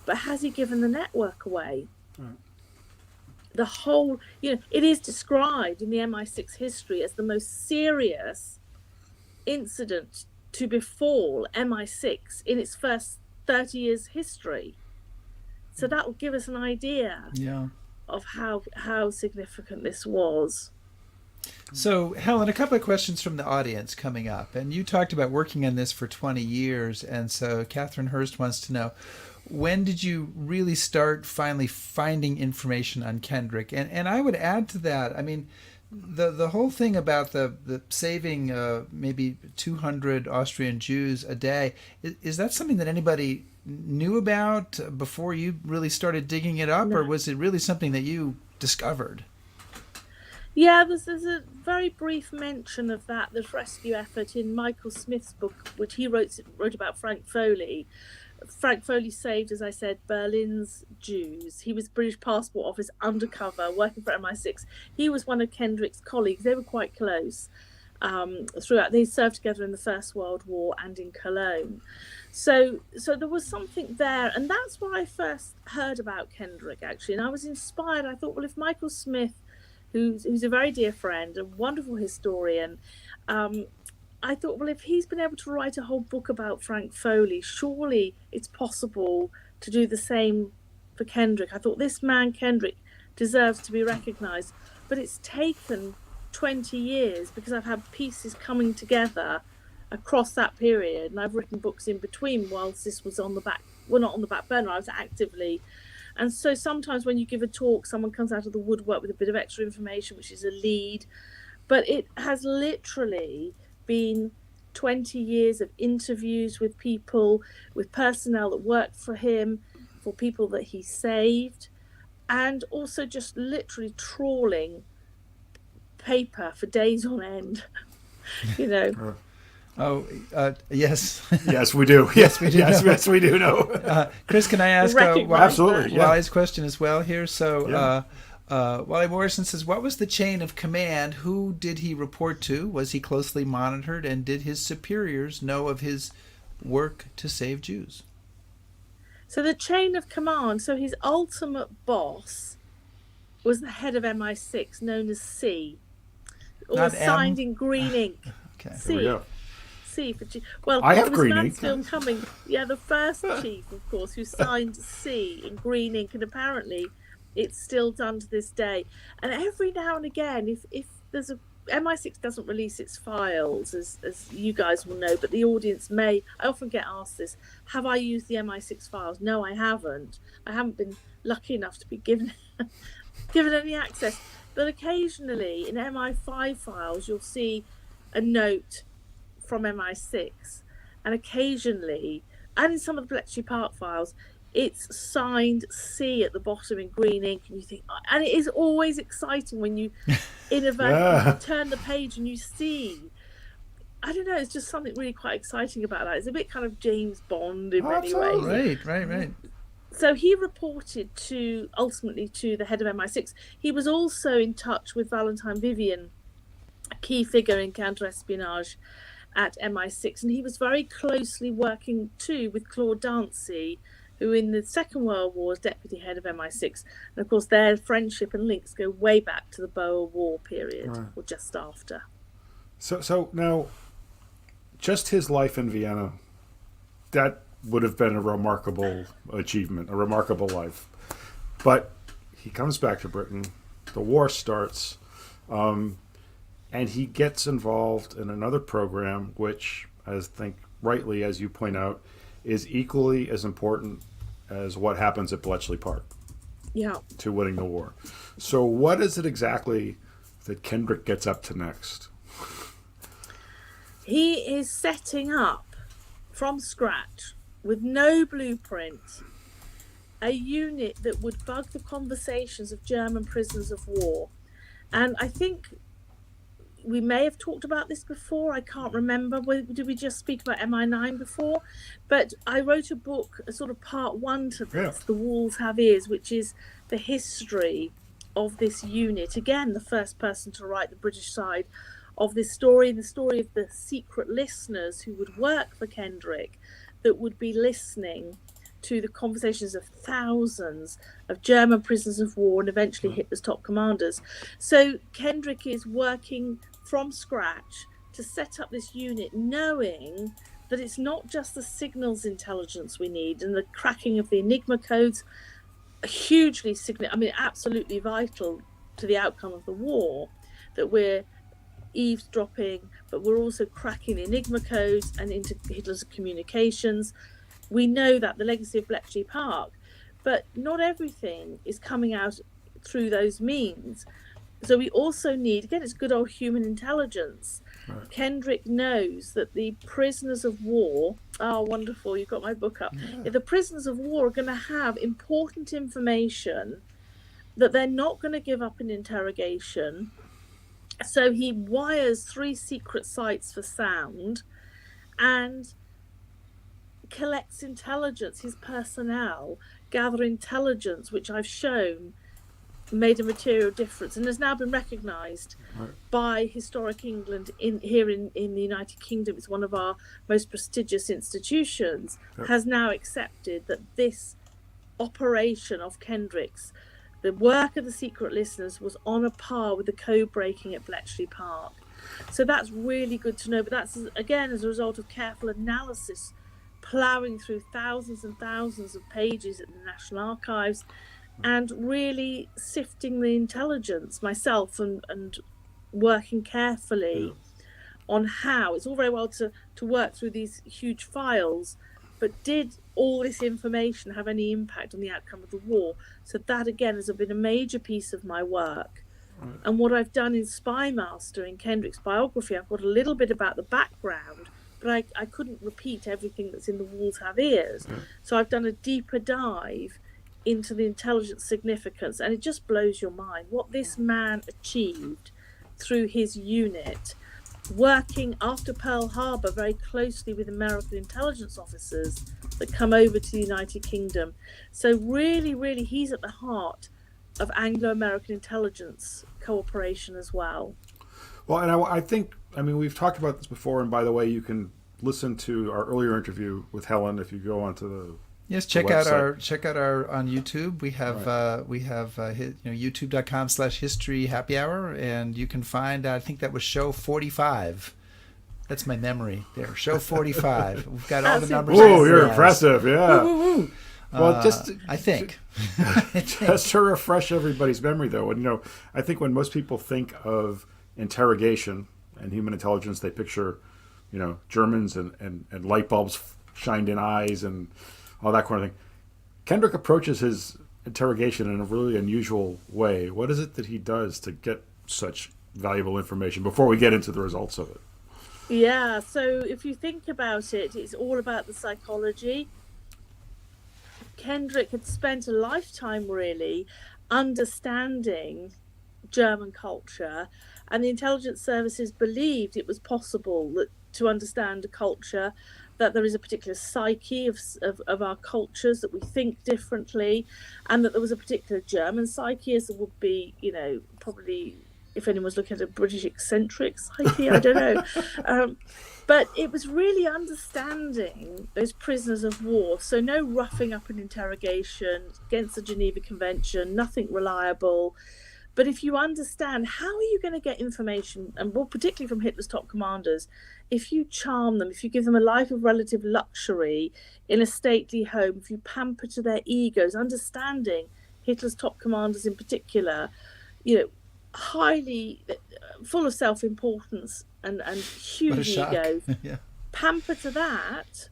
S3: but has he given the network away? The whole, it is described in the MI6 history as the most serious incident to befall MI6 in its first 30 years history. So that will give us an idea of how significant this was.
S2: So, Helen, a couple of questions from the audience coming up. And you talked about working on this for 20 years. And so Catherine Hurst wants to know, when did you really start finally finding information on Kendrick? And I would add to that, I mean, the whole thing about the saving maybe 200 Austrian Jews a day, is that something that anybody knew about before you really started digging it up? No. Or was it really something that you discovered?
S3: Yeah, there's a very brief mention of this rescue effort in Michael Smith's book, which he wrote about Frank Foley. Frank Foley saved, as I said, Berlin's Jews. He was British Passport Office undercover, working for MI6. He was one of Kendrick's colleagues. They were quite close throughout. They served together in the First World War and in Cologne. So there was something there, and that's where I first heard about Kendrick, actually. And I was inspired. I thought, well, if Michael Smith, who's a very dear friend, a wonderful historian, I thought, well, if he's been able to write a whole book about Frank Foley, surely it's possible to do the same for Kendrick. I thought this man, Kendrick, deserves to be recognised. But it's taken 20 years because I've had pieces coming together across that period. And I've written books in between whilst this was on the back, well, not on the back burner, I was actively. And so sometimes when you give a talk, someone comes out of the woodwork with a bit of extra information, which is a lead. But it has literally been 20 years of interviews with people, with personnel that worked for him, for people that he saved, and also just literally trawling paper for days on end,
S2: Oh, yes.
S1: Yes, we do.
S2: Yes, we do.
S1: Yes, we do know.
S2: Chris, can I ask
S1: absolutely,
S2: Wally's question as well here? So Wally Morrison says, what was the chain of command? Who did he report to? Was he closely monitored? And did his superiors know of his work to save Jews?
S3: So the chain of command, so his ultimate boss was the head of MI6, known as C. All signed in green ink.
S2: Okay.
S3: C.
S1: Here we go.
S3: C for G. Well,
S1: I have green ink.
S3: Still coming. Yeah, the first chief, of course, who signed C in green ink, and apparently it's still done to this day. And every now and again, if there's MI6 doesn't release its files, as you guys will know, but the audience may. I often get asked this: have I used the MI6 files? No, I haven't. I haven't been lucky enough to be given any access. But occasionally in MI5 files, you'll see a note from MI6, and occasionally, and in some of the Bletchley Park files, it's signed C at the bottom in green ink, and you think, and it is always exciting when you inadvertently turn the page and you see. I don't know, it's just something really quite exciting about that. It's a bit kind of James Bond in many ways.
S2: Right.
S3: So he reported ultimately to the head of MI6. He was also in touch with Valentine Vivian, a key figure in counter-espionage, at MI6, and he was very closely working too with Claude Dancy, who in the Second World War was deputy head of MI6. And of course their friendship and links go way back to the Boer War period,
S1: Right.
S3: or just after.
S1: So now, just his life in Vienna, that would have been a remarkable achievement, a remarkable life. But he comes back to Britain, the war starts, and he gets involved in another program, which, I think rightly, as you point out, is equally as important as what happens at Bletchley Park to winning the war. So what is it exactly that Kendrick gets up to next?
S3: He is setting up from scratch, with no blueprint, a unit that would bug the conversations of German prisoners of war. And I think we may have talked about this before. I can't remember. Did we just speak about MI9 before? But I wrote a book, a sort of part one to this, The Walls Have Ears, which is the history of this unit. Again, the first person to write the British side of this story, and the story of the secret listeners who would work for Kendrick, that would be listening to the conversations of thousands of German prisoners of war and eventually Hitler's top commanders. So Kendrick is working from scratch to set up this unit, knowing that it's not just the signals intelligence we need and the cracking of the Enigma codes, hugely significant, I mean, absolutely vital to the outcome of the war, that we're eavesdropping, but we're also cracking the Enigma codes and into Hitler's communications. We know that the legacy of Bletchley Park, but not everything is coming out through those means. So we also need, again, it's good old human intelligence. Right. Kendrick knows that the prisoners of war, oh, wonderful, you've got my book up. Yeah. The prisoners of war are going to have important information that they're not going to give up in interrogation. So he wires 3 secret sites for sound and collects intelligence. His personnel gather intelligence, which I've shown made a material difference and has now been recognised by Historic England here in the United Kingdom. It's one of our most prestigious institutions, has now accepted that this operation of Kendricks, the work of the secret listeners, was on a par with the code breaking at Bletchley Park. So that's really good to know. But that's, again, as a result of careful analysis, ploughing through thousands and thousands of pages at the National Archives and really sifting the intelligence myself and working carefully on how. It's all very well to work through these huge files, but did all this information have any impact on the outcome of the war? So that, again, has been a major piece of my work. Right. And what I've done in Spymaster, in Kendrick's biography, I've got a little bit about the background, but I couldn't repeat everything that's in The Walls Have Ears. Yeah. So I've done a deeper dive into the intelligence significance, and it just blows your mind what this man achieved through his unit, working after Pearl Harbor very closely with American intelligence officers that come over to the United Kingdom. So really, really, he's at the heart of Anglo-American intelligence cooperation as well.
S1: Well, and I think, I mean, we've talked about this before, and by the way, you can listen to our earlier interview with Helen if you go onto the
S2: check out our on YouTube. We have youtube.com/history happy hour, and you can find, I think that was show 45. That's my memory there. Show 45. We've got all the numbers.
S1: Oh, you're impressive. Yeah.
S2: Woo.
S1: Well,
S2: I think.
S1: Just to refresh everybody's memory, though, and I think when most people think of interrogation and human intelligence, they picture, Germans and light bulbs shined in eyes and all that kind of thing. Kendrick approaches his interrogation in a really unusual way. What is it that he does to get such valuable information before we get into the results of it?
S3: Yeah, so if you think about it, it's all about the psychology. Kendrick had spent a lifetime really understanding German culture, and the intelligence services believed it was possible to understand a culture, that there is a particular psyche of our cultures, that we think differently, and that there was a particular German psyche, as there would be, probably if anyone's looking at a British eccentric psyche, I don't know. But it was really understanding those prisoners of war. So no roughing up an interrogation against the Geneva Convention, nothing reliable. But if you understand, how are you going to get information, and well, particularly from Hitler's top commanders, if you charm them, if you give them a life of relative luxury in a stately home, if you pamper to their egos, understanding Hitler's top commanders in particular, highly full of self-importance and huge egos,
S2: Yeah.
S3: Pamper to that,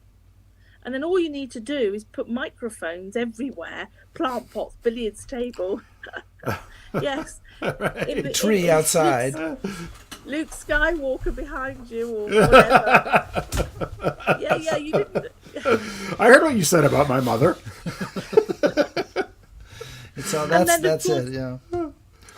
S3: and then all you need to do is put microphones everywhere, plant pots, billiards table. Yes.
S1: Right.
S2: A tree outside.
S3: Luke Skywalker behind you or whatever. Yeah, you didn't.
S1: I heard what you said about my mother.
S2: That's it, yeah.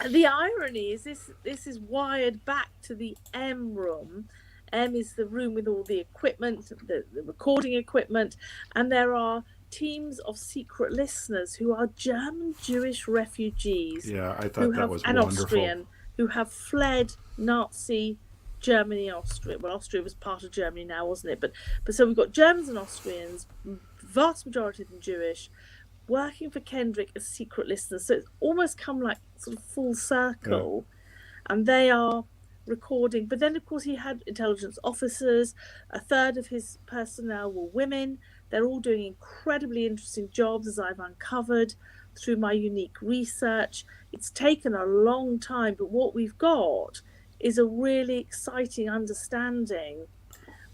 S3: The irony is this is wired back to the M room. M is the room with all the equipment, the recording equipment, and there are teams of secret listeners who are German Jewish refugees.
S1: Yeah, I thought that was
S3: and
S1: wonderful.
S3: Austrian, who have fled Nazi Germany, Austria. Well, Austria was part of Germany now, wasn't it? But so we've got Germans and Austrians, vast majority of them Jewish, working for Kendrick as secret listeners. So it's almost come like sort of full circle. Yeah. And they are recording. But then, of course, he had intelligence officers. A third of his personnel were women. They're all doing incredibly interesting jobs, as I've uncovered through my unique research. It's taken a long time, but what we've got is a really exciting understanding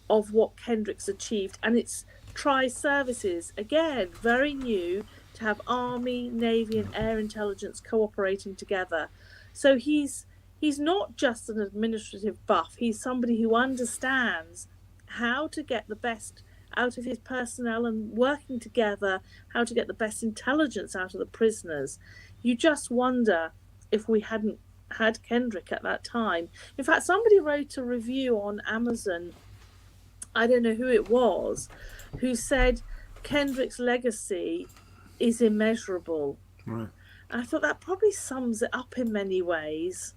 S3: of what Kendricks achieved. And it's tri-services, again, very new, to have Army, Navy and Air Intelligence cooperating together. So he's not just an administrative buff. He's somebody who understands how to get the best out of his personnel and working together, how to get the best intelligence out of the prisoners. You just wonder if we hadn't had Kendrick at that time. In fact, somebody wrote a review on Amazon, I don't know who it was, who said Kendrick's legacy is immeasurable.
S1: Right.
S3: And I thought that probably sums it up in many ways.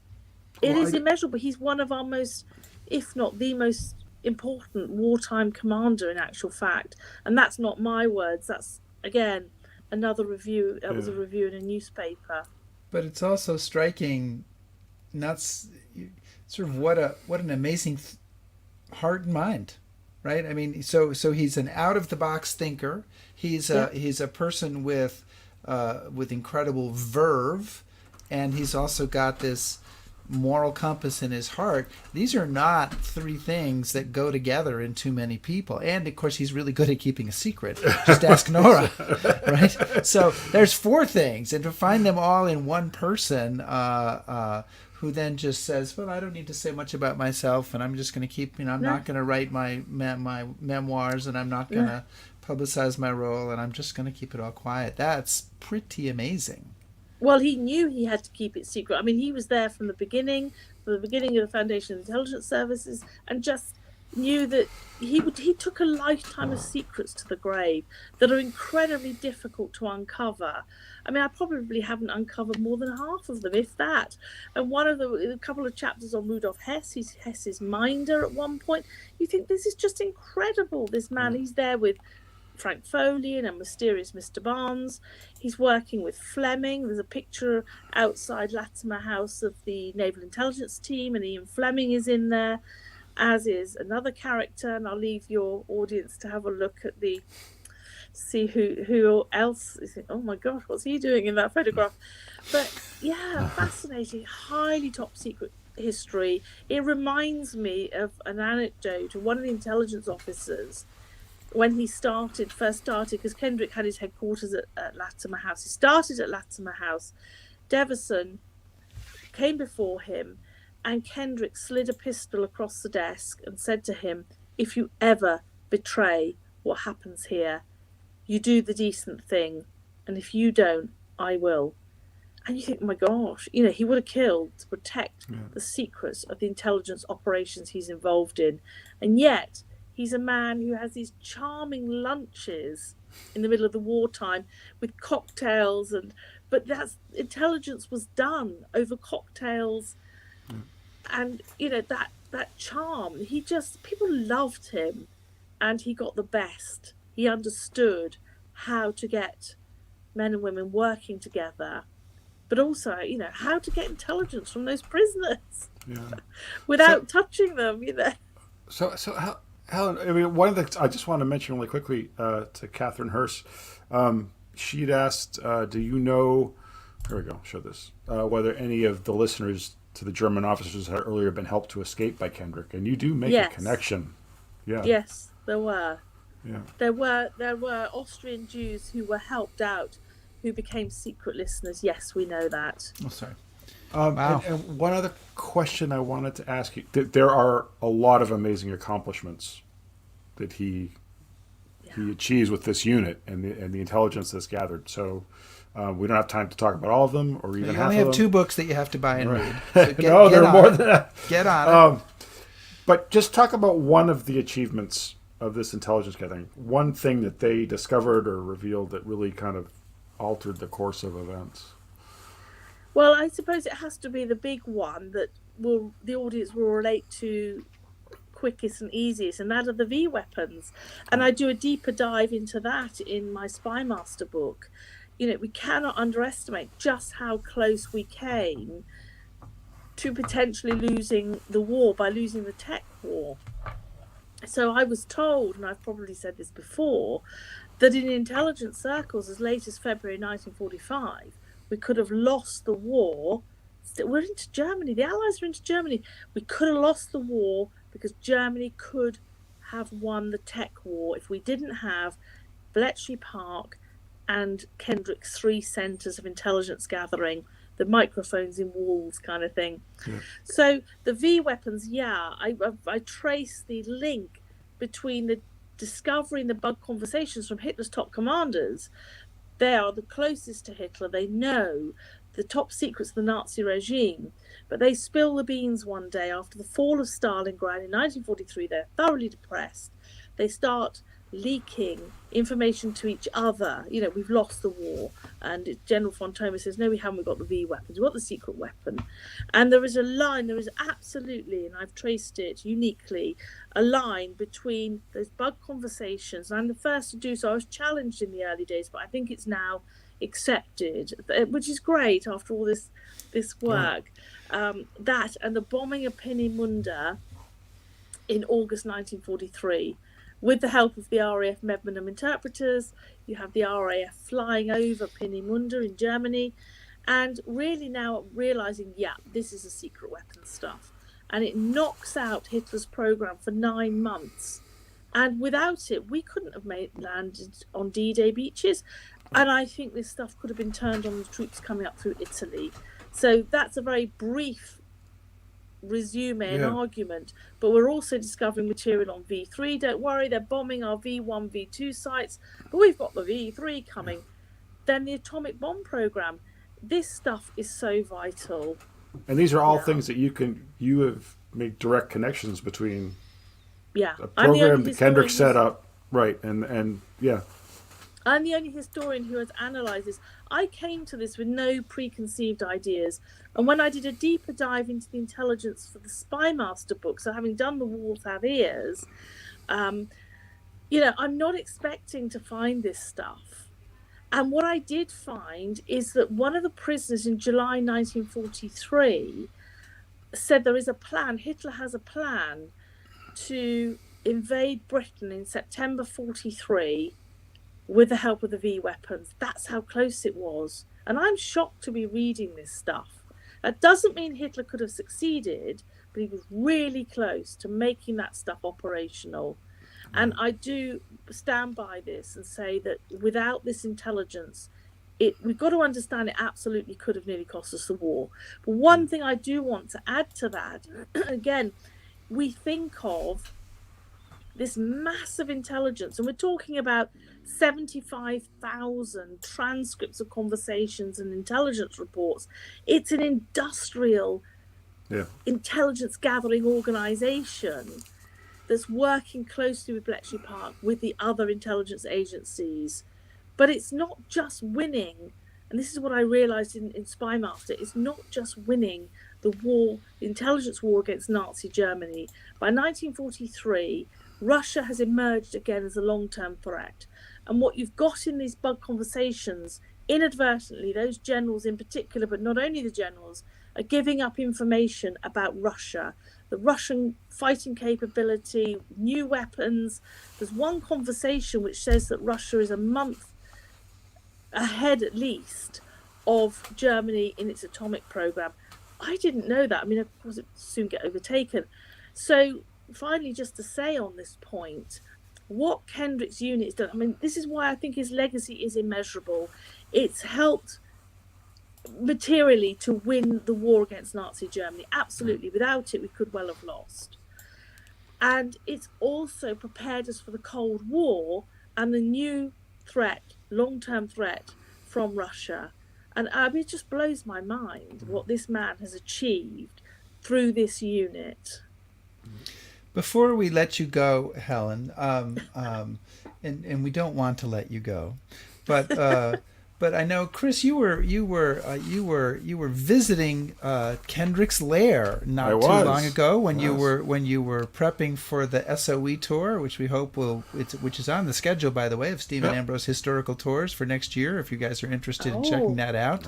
S3: It is immeasurable. He's one of our most, if not the most important wartime commander in actual fact. And that's not my words. That's, again, another review. That was a review in a newspaper.
S2: But it's also striking, sort of what an amazing heart and mind, right? I mean, so he's an out of the box thinker. He's a person with incredible verve, and he's also got this moral compass in his heart. These are not three things that go together in too many people. And of course, he's really good at keeping a secret. Just ask Nora, right? So there's four things, and to find them all in one person, who then just says, "Well, I don't need to say much about myself, and I'm just going to keep, I'm not going to write my memoirs, and I'm not going to publicize my role, and I'm just going to keep it all quiet." That's pretty amazing.
S3: Well, he knew he had to keep it secret. I mean, he was there from the beginning of the Foundation of Intelligence Services, and just knew that he took a lifetime of secrets to the grave that are incredibly difficult to uncover. I mean, I probably haven't uncovered more than half of them, if that. And a couple of chapters on Rudolf Hess, he's Hess's minder at one point. You think this is just incredible. This man, he's there with Frank Foley and a mysterious Mr. Barnes. He's working with Fleming. There's a picture outside Latimer House of the Naval Intelligence Team, and Ian Fleming is in there, as is another character. And I'll leave your audience to have a look at see who else is it. Oh my gosh, what's he doing in that photograph? But yeah, fascinating, highly top secret history. It reminds me of an anecdote of one of the intelligence officers when he first started, because Kendrick had his headquarters at Latimer House. He started at Latimer House. Deverson came before him, and Kendrick slid a pistol across the desk and said to him, "If you ever betray what happens here, you do the decent thing, and if you don't, I will." And you think, oh my gosh, he would have killed to protect the secrets of the intelligence operations he's involved in. And yet he's a man who has these charming lunches in the middle of the wartime with cocktails, but that's intelligence was done over cocktails and that charm, people loved him, and he got the best. He understood how to get men and women working together, but also how to get intelligence from those prisoners without touching them.
S1: So Helen, I mean, one of the I just want to mention really quickly to Catherine Hurst. She'd asked, "Do you know?" Here we go. Show this. Whether any of the listeners to the German officers had earlier been helped to escape by Kendrick, and you do make a connection. Yeah.
S3: Yes, there were.
S1: Yeah.
S3: There were Austrian Jews who were helped out, who became secret listeners. Yes, we know that.
S2: Oh, sorry.
S1: Wow. And one other question I wanted to ask you: there are a lot of amazing accomplishments that he achieves with this unit and the intelligence that's gathered. So we don't have time to talk about all of them, or even
S2: you
S1: half
S2: only
S1: of
S2: have
S1: them.
S2: 2 books that you have to buy and read. So
S1: No, there are more than that.
S2: Get on it.
S1: But just talk about one of the achievements of this intelligence gathering. One thing that they discovered or revealed that really kind of altered the course of events.
S3: Well, I suppose it has to be the big one that the audience will relate to quickest and easiest, and that are the V weapons. And I do a deeper dive into that in my Spymaster book. We cannot underestimate just how close we came to potentially losing the war by losing the tech war. So I was told, and I've probably said this before, that in intelligence circles as late as February 1945, we could have lost the war. We're into Germany. The Allies are into Germany. We could have lost the war because Germany could have won the tech war if we didn't have Bletchley Park and Kendricks' 3 centres of intelligence gathering, the microphones in walls kind of thing. Yeah. So the V weapons, I trace the link between the discovery and the bug conversations from Hitler's top commanders. They are the closest to Hitler. They know the top secrets of the Nazi regime, but they spill the beans one day after the fall of Stalingrad in 1943. They're thoroughly depressed. They start leaking information to each other. We've lost the war, and General von Thoma says, no, we haven't. We've got the V weapons. We've got the secret weapon. And there is absolutely, and I've traced it uniquely, a line between those bug conversations. And I'm the first to do so. I was challenged in the early days, but I think it's now accepted, which is great after all this work. That and the bombing of Peenemünde in August 1943. With the help of the RAF Medmenham interpreters, you have the RAF flying over Peenemünde in Germany, and really now realizing, this is a secret weapons stuff. And it knocks out Hitler's program for 9 months. And without it, we couldn't have landed on D-Day beaches. And I think this stuff could have been turned on the troops coming up through Italy. So that's a very brief resume and argument, but we're also discovering material on V3. Don't worry, they're bombing our V1, V2 sites, but we've got the V3 coming. Then the atomic bomb program. This stuff is so vital.
S1: And these are all things that you have made direct connections between. A program that Kendrick set up, right? And
S3: I'm the only historian who has analysed this. I came to this with no preconceived ideas. And when I did a deeper dive into the intelligence for the Spymaster book, so having done The War Without Ears, I'm not expecting to find this stuff. And what I did find is that one of the prisoners in July 1943 said there is a plan, Hitler has a plan to invade Britain in September 43 with the help of the V weapons. That's how close it was. And I'm shocked to be reading this stuff. That doesn't mean Hitler could have succeeded, but he was really close to making that stuff operational. And I do stand by this and say that without this intelligence, we've got to understand it absolutely could have nearly cost us the war. But one thing I do want to add to that, again, we think of this massive intelligence, and we're talking about 75,000 transcripts of conversations and intelligence reports. It's an industrial intelligence gathering organization that's working closely with Bletchley Park, with the other intelligence agencies. But it's not just winning, and this is what I realized in Spymaster, it's not just winning the intelligence war against Nazi Germany. By 1943, Russia has emerged again as a long-term threat. And what you've got in these bug conversations, inadvertently, those generals in particular, but not only the generals, are giving up information about Russia, the Russian fighting capability, new weapons. There's one conversation which says that Russia is a month ahead at least of Germany in its atomic program. I didn't know that. I mean, of course, it will soon get overtaken. So finally, just to say on this point, what Kendricks' unit has done, I mean, this is why I think his legacy is immeasurable. It's helped materially to win the war against Nazi Germany. Absolutely. Without it, we could well have lost. And it's also prepared us for the Cold War and the new threat, long-term threat from Russia. And it just blows my mind what this man has achieved through this unit.
S2: Before we let you go, Helen, and we don't want to let you go, but I know, Chris, you were visiting Kendrick's lair not too long ago when you were prepping for the SOE tour, which we hope which is on the schedule, by the way, of Stephen Ambrose Historical Tours for next year. If you guys are interested in checking that out,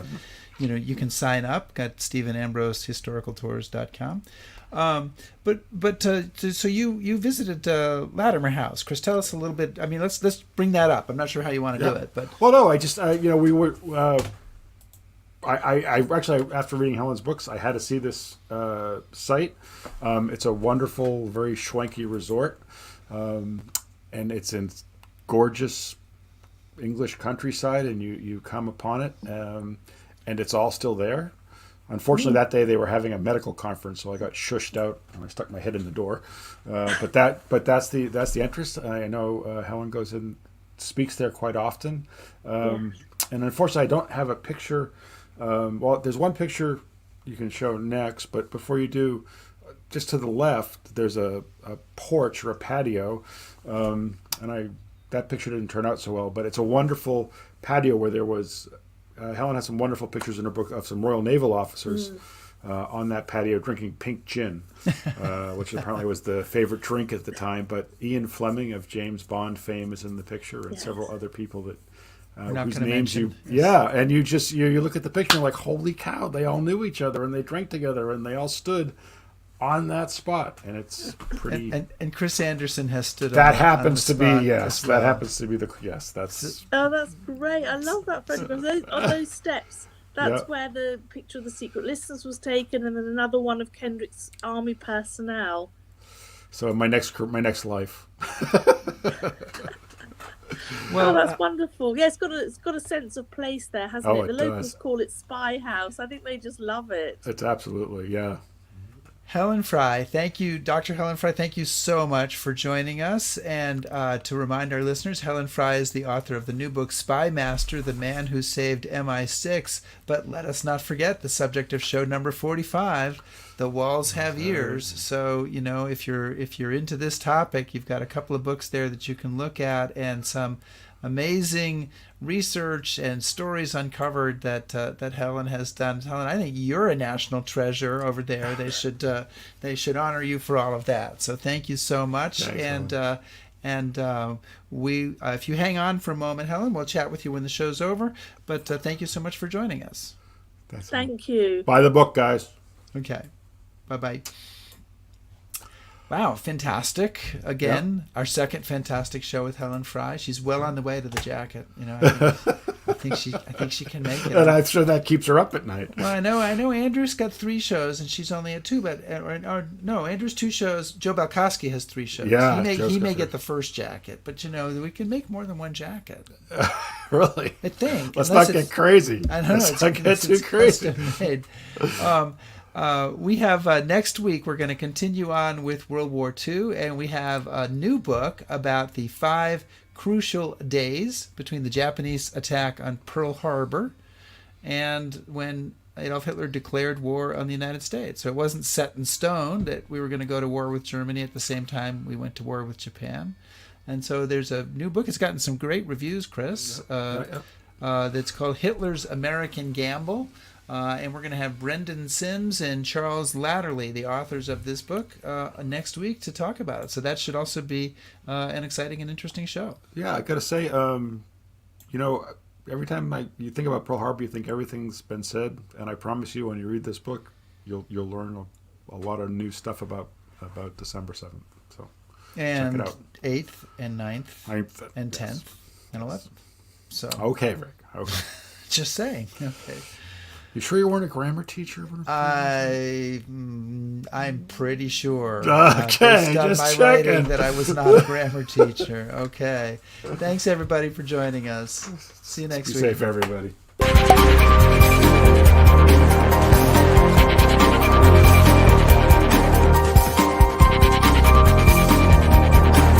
S2: you can sign up at StephenAmbroseHistoricalTours.com. So you visited Latimer House. Chris, tell us a little bit. I mean, let's bring that up. I'm not sure how you want to do it, but
S1: no, I just we were. I actually, after reading Helen's books, I had to see this site. It's a wonderful, very schwanky resort, and it's in gorgeous English countryside, and you come upon it, and it's all still there. Unfortunately, that day they were having a medical conference, so I got shushed out and I stuck my head in the door. But that's the entrance. I know Helen goes and speaks there quite often, and unfortunately, I don't have a picture. Well, there's one picture you can show next, but before you do, just to the left, there's a porch or a patio, and that picture didn't turn out so well, but it's a wonderful patio where there was. Helen has some wonderful pictures in her book of some Royal Naval officers on that patio drinking pink gin, which apparently was the favorite drink at the time. But Ian Fleming of James Bond fame is in the picture, and several other people that whose names you and you just you look at the picture and you're like, holy cow, they all knew each other and they drank together and they all stood on that spot, and it's pretty.
S2: And Chris Anderson has stood.
S1: That happens to be That happens to be that's.
S3: Oh, that's great! I love that photograph. On those steps, that's where the picture of the secret listeners was taken, and then another one of Kendrick's army personnel.
S1: So my next life.
S3: Well, that's wonderful. Yeah, it's got a sense of place there, hasn't it? The locals call it Spy House. I think they just love it.
S1: It's absolutely
S2: Helen Fry, thank you, Dr. Helen Fry, thank you so much for joining us. And to remind our listeners, Helen Fry is the author of the new book, Spymaster, The Man Who Saved MI6. But let us not forget the subject of show number 45, The Walls Have Ears. So, if you're into this topic, you've got a couple of books there that you can look at and some amazing research and stories uncovered that Helen has done. Helen, I think you're a national treasure over there. They should honor you for all of that. So thank you so much. Thanks, and we if you hang on for a moment, Helen, we'll chat with you when the show's over. But thank you so much for joining us.
S3: Thank you.
S1: Buy the book, guys.
S2: Okay. Bye-bye. Wow, fantastic. Again, our second fantastic show with Helen Fry. She's well on the way to the jacket. I think she can make it.
S1: And I'm sure that keeps her up at night.
S2: Well, I know Andrew's got 3 shows and she's only at 2, but Andrew's 2 shows. Joe Balkowski has 3 shows.
S1: Yeah,
S2: he may get the first jacket, but we can make more than one jacket.
S1: Really?
S2: I think.
S1: Let's not get crazy.
S2: I don't know.
S1: Let's not get too crazy.
S2: We have next week we're going to continue on with World War II, and we have a new book about the 5 crucial days between the Japanese attack on Pearl Harbor and when Adolf Hitler declared war on the United States. So it wasn't set in stone that we were going to go to war with Germany at the same time we went to war with Japan. And so there's a new book. It's gotten some great reviews, Chris. That's called Hitler's American Gamble. And we're going to have Brendan Sims and Charles Latterly, the authors of this book, next week to talk about it. So that should also be an exciting and interesting show.
S1: Yeah, I got to say, every time you think about Pearl Harbor, you think everything's been said. And I promise you, when you read this book, you'll learn a lot of new stuff about December 7th. So
S2: and
S1: check it out.
S2: 8th and 9th and 10th
S1: yes.
S2: and 11th. So
S1: okay, Rick. Okay.
S2: Just saying. Okay.
S1: You sure you weren't a grammar teacher?
S2: I'm pretty sure.
S1: Okay,
S2: based on
S1: just
S2: my
S1: checking.
S2: writing that I was not a grammar teacher. Okay. Thanks everybody for joining us. See you next
S1: Be
S2: week.
S1: safe, everybody.